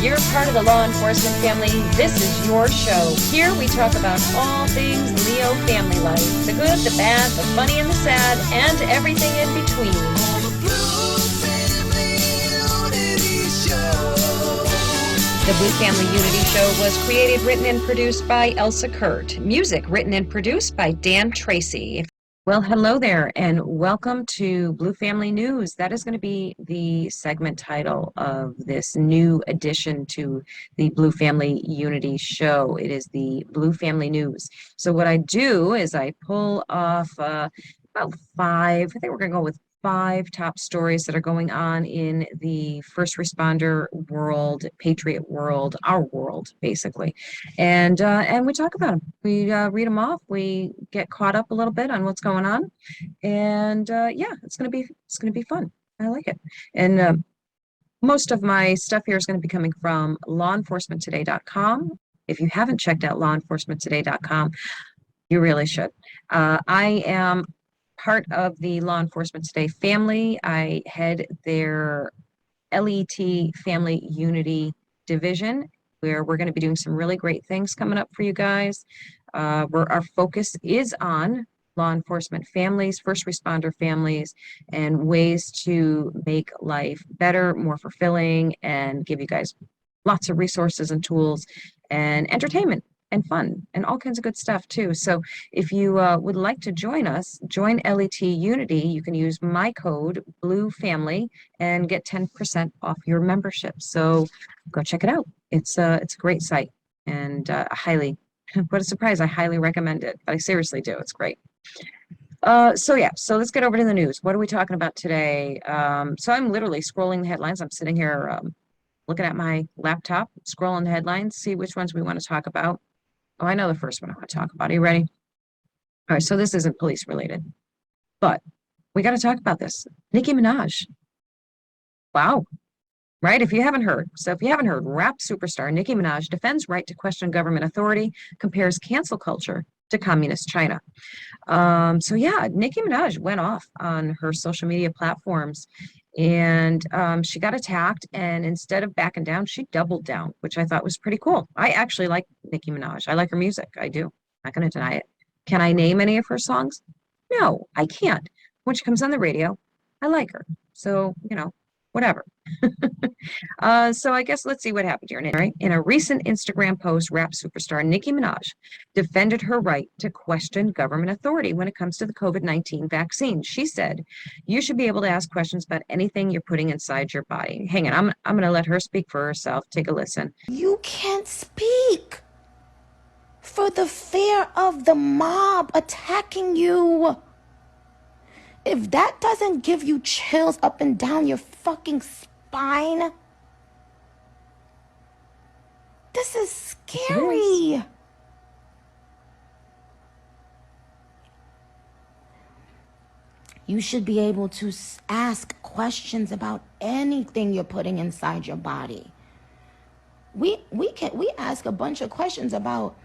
You're part of the law enforcement family. This is your show. Here we talk about all things Leo family life, the good, the bad, the funny, and the sad, and everything in between. The Blue Family Unity Show was created, written, and produced by Elsa Kurt. Music written and produced by Dan Tracy. Well, hello there, and welcome to Blue Family News. That is going to be the segment title of this new addition to the Blue Family Unity Show. It is the Blue Family News. So what I do is I pull off about five, I think we're going to go with five top stories that are going on in the first responder world, patriot world, our world, basically. And we talk about them. We read them off. We get caught up a little bit on what's going on, and yeah, it's gonna be fun. I like it. And most of my stuff here is going to be coming from lawenforcementtoday.com. If you haven't checked out lawenforcementtoday.com, you really should. I am part of the Law Enforcement Today family. I head their LET Family Unity division, where we're going to be doing some really great things coming up for you guys. Where our focus is on law enforcement families, first responder families, and ways to make life better, more fulfilling, and give you guys lots of resources and tools and entertainment and fun and all kinds of good stuff too. So if you would like to join us, join LET Unity, you can use my code Blue Family and get 10% off your membership. So go check it out. It's a great site, and what a surprise, I highly recommend it. But I seriously do. It's great. So let's get over to the news. What are we talking about today? So I'm literally scrolling the headlines. I'm sitting here looking at my laptop, scrolling the headlines, see which ones we want to talk about. Oh, I know the first one I want to talk about. Are you ready? All right, so this isn't police related, but we got to talk about this. Nicki Minaj. Wow. Right? If you haven't heard, rap superstar Nicki Minaj defends right to question government authority, compares cancel culture to communist China. So yeah, Nicki Minaj went off on her social media platforms, and she got attacked, and instead of backing down, she doubled down, which I thought was pretty cool. I actually like Nicki Minaj. I like her music. I do. Not going to deny it. Can I name any of her songs? No, I can't. When she comes on the radio, I like her. So, whatever. So I guess let's see what happened here. In a recent Instagram post, rap superstar Nicki Minaj defended her right to question government authority when it comes to the COVID-19 vaccine. She said, "You should be able to ask questions about anything you're putting inside your body." Hang on, I'm going to let her speak for herself. Take a listen. You can't speak for the fear of the mob attacking you. If that doesn't give you chills up and down your fucking spine, this is scary. You should be able to ask questions about anything you're putting inside your body. We ask a bunch of questions about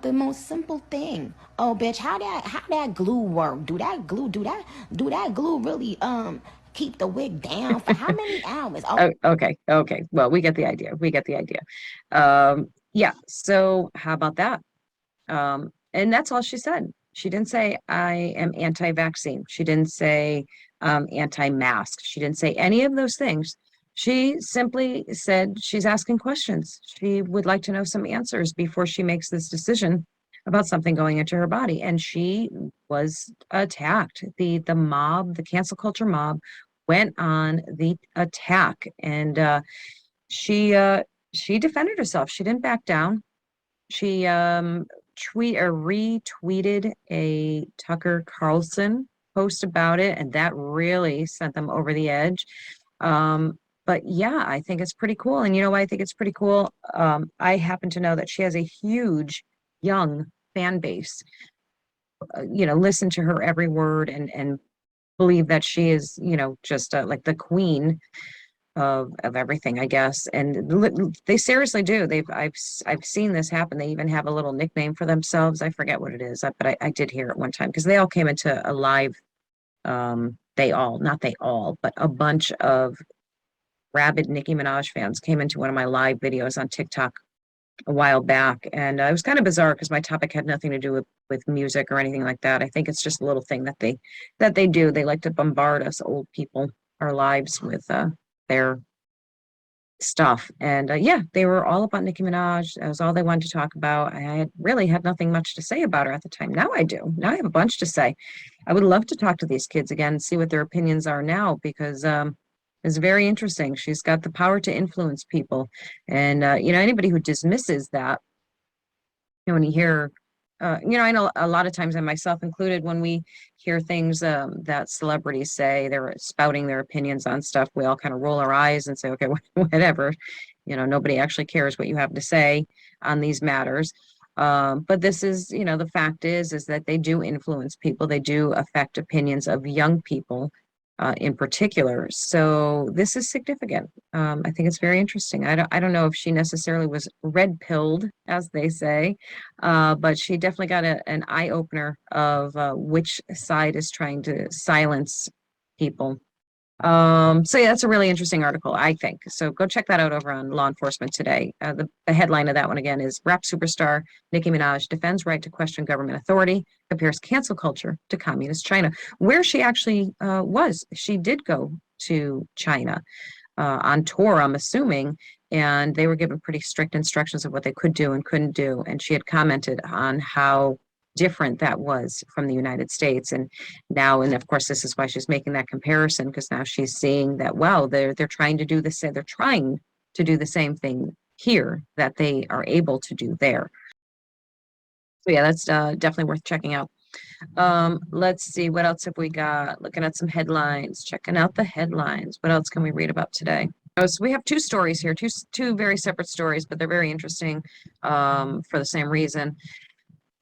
the most simple thing. Oh, bitch, how that glue work? Do that glue really keep the wig down for how many hours? Oh, okay. Well, we get the idea. Yeah. So how about that? And that's all she said. She didn't say I am anti-vaccine. She didn't say anti-mask. She didn't say any of those things. She simply said she's asking questions. She would like to know some answers before she makes this decision about something going into her body. And she was attacked. The mob, the cancel culture mob, went on the attack, and she defended herself. She didn't back down. She retweeted a Tucker Carlson post about it, and that really sent them over the edge. But yeah, I think it's pretty cool. And you know why I think it's pretty cool? I happen to know that she has a huge young fan base. Listen to her every word and believe that she is, just like the queen of everything, I guess. And they seriously do. I've seen this happen. They even have a little nickname for themselves. I forget what it is, but I did hear it one time because they all came into a live. Not they all, but a bunch of rabid Nicki Minaj fans came into one of my live videos on TikTok a while back, and it was kind of bizarre because my topic had nothing to do with music or anything like that. I think it's just a little thing that they do. They like to bombard us old people, our lives with their stuff. And yeah, they were all about Nicki Minaj. That was all they wanted to talk about. I had really had nothing much to say about her at the time. Now I do. Now I have a bunch to say. I would love to talk to these kids again and see what their opinions are now because it's very interesting. She's got the power to influence people. And anybody who dismisses that, when you hear I know a lot of times, and myself included, when we hear things that celebrities say, they're spouting their opinions on stuff, we all kind of roll our eyes and say, okay, whatever. Nobody actually cares what you have to say on these matters. But this is, the fact is that they do influence people. They do affect opinions of young people in particular. So this is significant. I think it's very interesting. I don't know if she necessarily was red pilled, as they say, but she definitely got an eye opener of which side is trying to silence people. So yeah, that's a really interesting article, I think. So go check that out over on Law Enforcement Today. The headline of that one again is Rap Superstar Nicki Minaj defends right to question government authority, compares cancel culture to communist China, where she actually was. She did go to China on tour, I'm assuming, and they were given pretty strict instructions of what they could do and couldn't do. And she had commented on how different that was from the United States. And now, and of course, this is why she's making that comparison, because now she's seeing that, well, they're trying to do this, they're trying to do the same thing here that they are able to do there. So yeah, that's definitely worth checking out. Let's see, what else have we got? Looking at some headlines, checking out the headlines. What else can we read about today? Oh, so we have two stories here, two very separate stories, but they're very interesting for the same reason.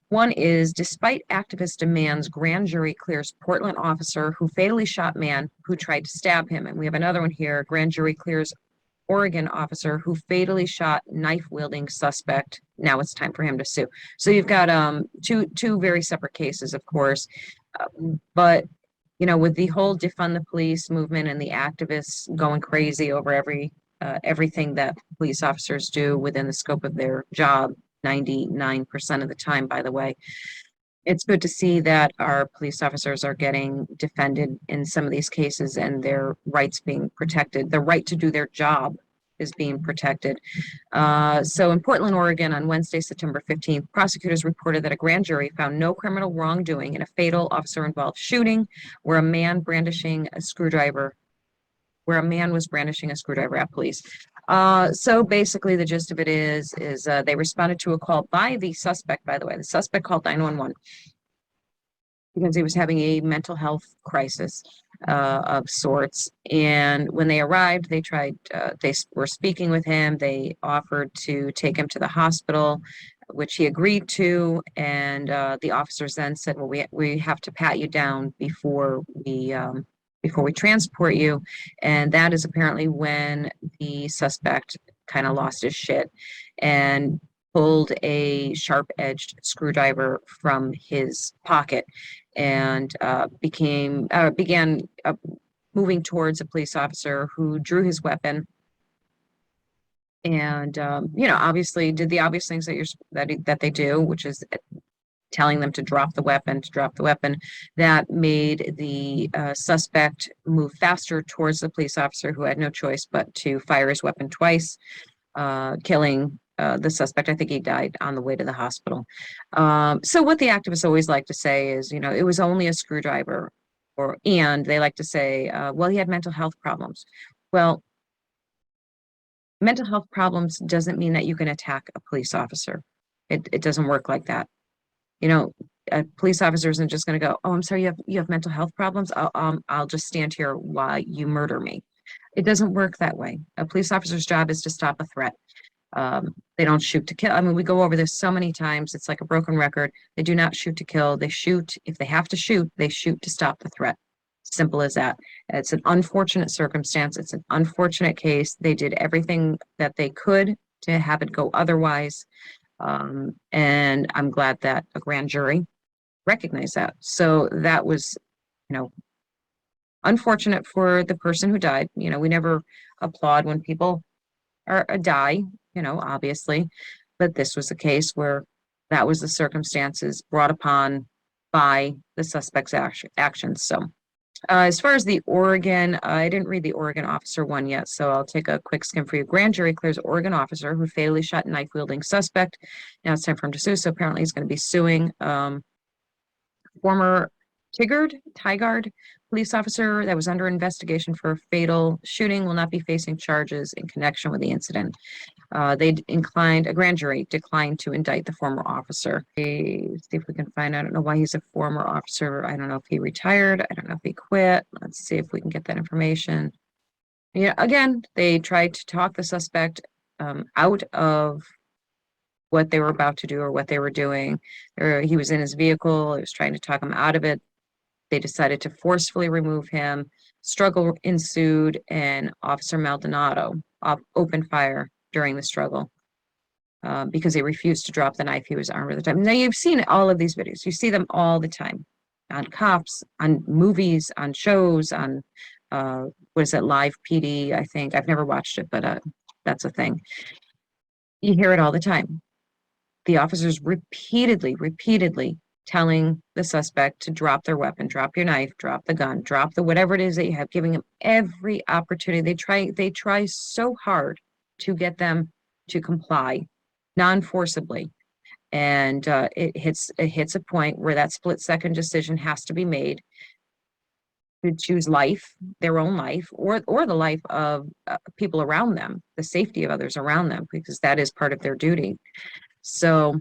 One is, despite activist demands, grand jury clears Portland officer who fatally shot man who tried to stab him. And we have another one here, grand jury clears Oregon officer who fatally shot knife-wielding suspect. Now it's time for him to sue. So you've got two very separate cases, of course. But with the whole defund the police movement and the activists going crazy over everything that police officers do within the scope of their job, 99% of the time, by the way. It's good to see that our police officers are getting defended in some of these cases and their rights being protected. The right to do their job is being protected. So in Portland, Oregon, on Wednesday, September 15th, prosecutors reported that a grand jury found no criminal wrongdoing in a fatal officer-involved shooting where a man was brandishing a screwdriver at police. So basically the gist of it is they responded to a call by the suspect, by the way. The suspect called 911 because he was having a mental health crisis of sorts. And when they arrived, they were speaking with him. They offered to take him to the hospital, which he agreed to. And the officers then said, well, we have to pat you down before we transport you. And that is apparently when the suspect kind of lost his shit and pulled a sharp-edged screwdriver from his pocket and began moving towards a police officer who drew his weapon and obviously did the obvious things that they do, which is telling them to drop the weapon, that made the suspect move faster towards the police officer, who had no choice but to fire his weapon twice, killing the suspect. I think he died on the way to the hospital. So what the activists always like to say is, it was only a screwdriver, and they like to say, well, he had mental health problems. Well, mental health problems doesn't mean that you can attack a police officer. It doesn't work like that. A police officer isn't just going to go, oh, I'm sorry, you have mental health problems. I'll just stand here while you murder me. It doesn't work that way. A police officer's job is to stop a threat. They don't shoot to kill. I mean, we go over this so many times. It's like a broken record. They do not shoot to kill. They shoot. If they have to shoot, they shoot to stop the threat. Simple as that. It's an unfortunate circumstance. It's an unfortunate case. They did everything that they could to have it go otherwise. And I'm glad that a grand jury recognized that. So that was, unfortunate for the person who died. You know, we never applaud when people are die, you know, obviously, but this was a case where that was the circumstances brought upon by the suspect's actions. So, as far as the Oregon, I didn't read the Oregon officer one yet, so I'll take a quick skim for you. Grand jury clears Oregon officer who fatally shot knife wielding suspect. Now it's time for him to sue. So apparently he's going to be suing former Tigard police officer that was under investigation for a fatal shooting will not be facing charges in connection with the incident. A grand jury declined to indict the former officer. See if we can find out. I don't know why he's a former officer. I don't know if he retired. I don't know if he quit. Let's see if we can get that information. Yeah, again, they tried to talk the suspect out of what they were about to do or what they were doing. He was in his vehicle. It was trying to talk him out of it. They decided to forcefully remove him. Struggle ensued, and Officer Maldonado opened fire during the struggle because he refused to drop the knife. He was armed at the time. Now, you've seen all of these videos. You see them all the time on cops, on movies, on shows, on what is it, Live PD, I think. I've never watched it, but that's a thing. You hear it all the time. The officers repeatedly telling the suspect to drop their weapon, drop your knife, drop the gun, drop the whatever it is that you have, giving them every opportunity. They try so hard to get them to comply non-forcibly. And it hits a point where that split-second decision has to be made to choose life, their own life, or the life of people around them, the safety of others around them, because that is part of their duty. So,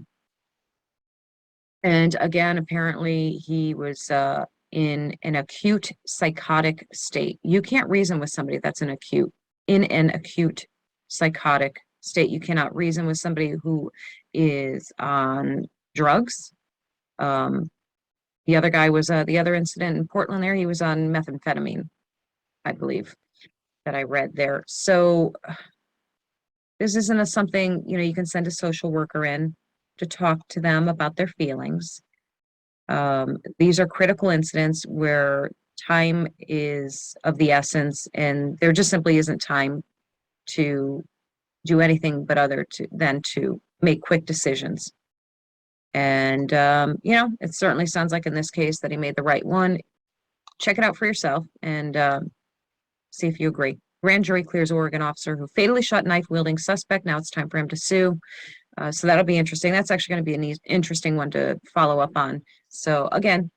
and again, apparently he was in an acute psychotic state. You can't reason with somebody that's in an acute psychotic state. You cannot reason with somebody who is on drugs. The other guy was the other incident in Portland there, he was on methamphetamine, I believe, that I read there. So this isn't something, you know, you can send a social worker in to talk to them about their feelings. These are critical incidents where time is of the essence, and there just simply isn't time to do anything but than to make quick decisions. And you know, it certainly sounds like in this case that he made the right one. Check it out for yourself and see if you agree. Grand jury clears Oregon officer who fatally shot knife wielding suspect. Now it's time for him to sue. So that'll be interesting. That's actually going to be an interesting one to follow up on. So again,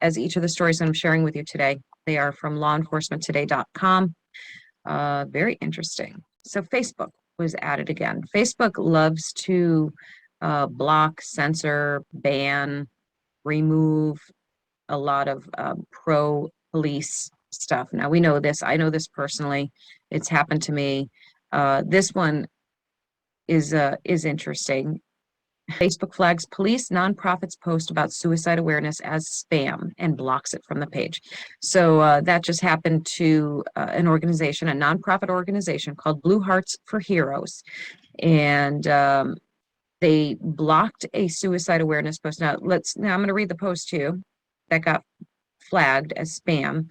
as each of the stories I'm sharing with you today, they are from lawenforcementtoday.com. Very interesting. So Facebook was added again. Facebook loves to block, censor, ban, remove a lot of pro-police stuff. Now we know this. I know this personally. It's happened to me. This one is interesting. Facebook flags police nonprofits post about suicide awareness as spam and blocks it from the page. So that just happened to an organization, a nonprofit organization called Blue Hearts for Heroes. And they blocked a suicide awareness post. Now I'm going to read the post to you that got flagged as spam.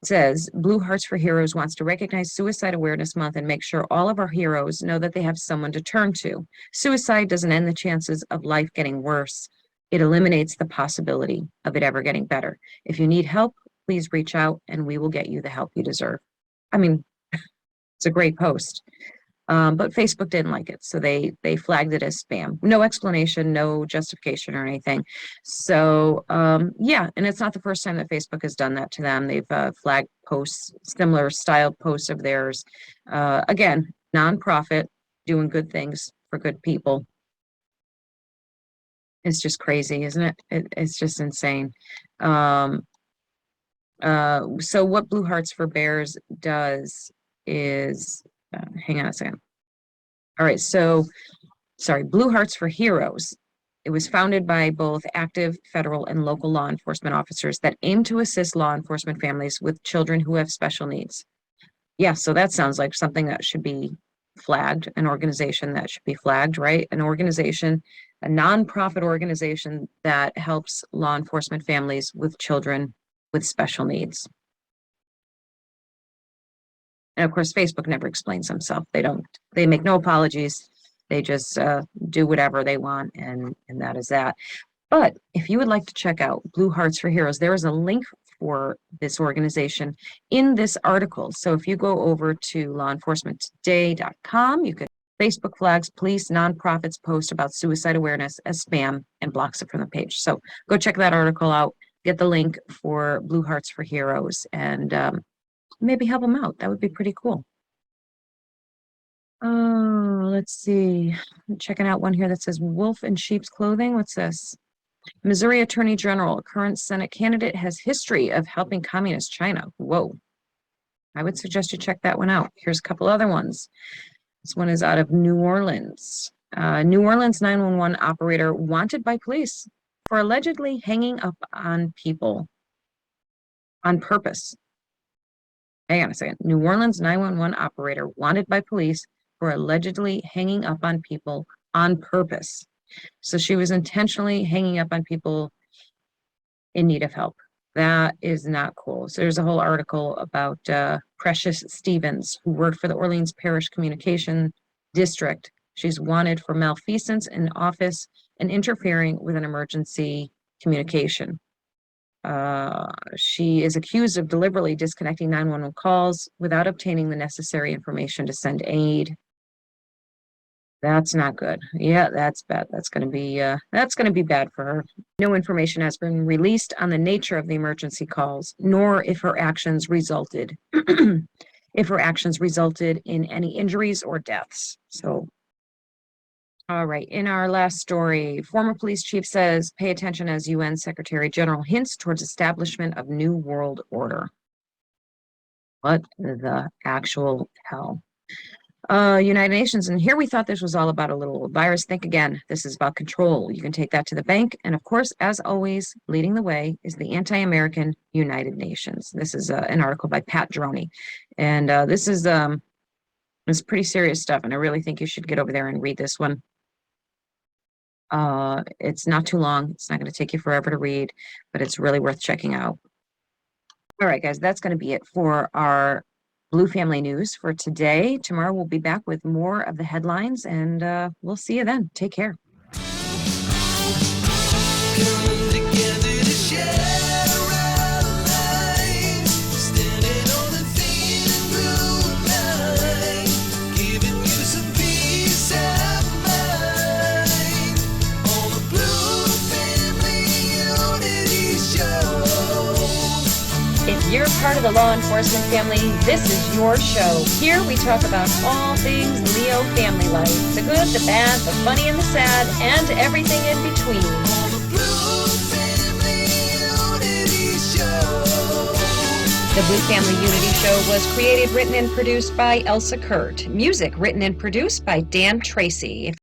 It says, Blue Hearts for Heroes wants to recognize Suicide Awareness Month and make sure all of our heroes know that they have someone to turn to. Suicide doesn't end the chances of life getting worse. It eliminates the possibility of it ever getting better. If you need help, please reach out and we will get you the help you deserve. I mean, it's a great post. But Facebook didn't like it, so they flagged it as spam. No explanation, no justification or anything. So yeah, and it's not the first time that Facebook has done that to them. They've flagged posts, similar style posts of theirs. Again, nonprofit, doing good things for good people. It's just crazy, isn't it? It's just insane. So what Blue Hearts for Bears does is hang on a second. All right, so, sorry, Blue Hearts for Heroes. It was founded by both active federal and local law enforcement officers that aim to assist law enforcement families with children who have special needs. Yeah, so that sounds like something that should be flagged, an organization that should be flagged, right? An organization, a nonprofit organization that helps law enforcement families with children with special needs. And of course, Facebook never explains themselves. They make no apologies. They just do whatever they want, and that is that. But if you would like to check out Blue Hearts for Heroes, there is a link for this organization in this article. So if you go over to lawenforcementtoday.com, you can Facebook flags police nonprofits post about suicide awareness as spam and blocks it from the page. So go check that article out, get the link for Blue Hearts for Heroes, and maybe help them out. That would be pretty cool. Oh, let's see. I'm checking out one here that says wolf in sheep's clothing. What's this? Missouri Attorney General, current Senate candidate, has history of helping communist China. Whoa. I would suggest you check that one out. Here's a couple other ones. This one is out of New Orleans. New Orleans 911 operator wanted by police for allegedly hanging up on people on purpose. Hang on a second. New Orleans 911 operator wanted by police for allegedly hanging up on people on purpose. So she was intentionally hanging up on people in need of help. That is not cool. So there's a whole article about Precious Stevens, who worked for the Orleans Parish Communication District. She's wanted for malfeasance in office and interfering with an emergency communication. She is accused of deliberately disconnecting 911 calls without obtaining the necessary information to send aid. That's not good. Yeah, that's bad. That's going to be bad for her. No information has been released on the nature of the emergency calls, nor if her actions resulted in any injuries or deaths. So, all right. In our last story, former police chief says, pay attention as UN Secretary General hints towards establishment of new world order. What the actual hell? United Nations, and here we thought this was all about a little virus. Think again. This is about control. You can take that to the bank. And of course, as always, leading the way is the anti-American United Nations. This is an article by Pat Droney. And this is pretty serious stuff. And I really think you should get over there and read this one. It's not too long. It's not going to take you forever to read, but it's really worth checking out. All right, guys, that's going to be it for our Blue Family News for today. Tomorrow we'll be back with more of the headlines, and we'll see you then. Take care. If you're part of the law enforcement family, this is your show. Here we talk about all things Leo family life, the good, the bad, the funny and the sad, and everything in between. The Blue Family Unity Show was created, written, and produced by Elsa Kurt. Music written and produced by Dan Tracy.